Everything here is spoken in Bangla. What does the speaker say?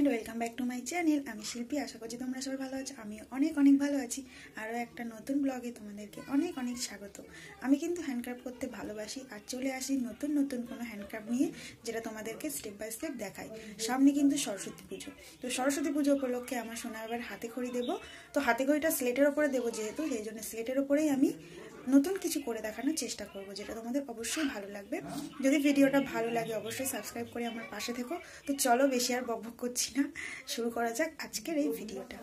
Friend, welcome back to my channel. আমি শিল্পী। আশা করছি তোমরা সবাই ভালো আছো। আমি অনেক অনেক ভালো আছি। আরও একটা নতুন ব্লগে তোমাদেরকে অনেক অনেক স্বাগত। আমি কিন্তু হ্যান্ডক্রাফট করতে ভালোবাসি আর চলে আসি নতুন নতুন কোনো হ্যান্ডক্রাফট নিয়ে, যেটা তোমাদেরকে স্টেপ বাই স্টেপ দেখাই। সামনে কিন্তু সরস্বতী পুজো, তো সরস্বতী পুজো উপলক্ষে আমার সোনা এবার হাতে খড়ি দেবো। তো হাতে খড়িটা স্লেটের ওপরে দেবো, যেহেতু সেই জন্য স্লেটের ওপরেই আমি নতুন কিছু করে দেখানোর চেষ্টা করব, যেটা তোমাদের অবশ্যই ভালো লাগবে। যদি ভিডিওটা ভালো লাগে অবশ্যই সাবস্ক্রাইব করে আমার পাশে থেকো। তো চলো বেশি আর বকবক করছি না, শুরু করা যাক আজকের এই ভিডিওটা।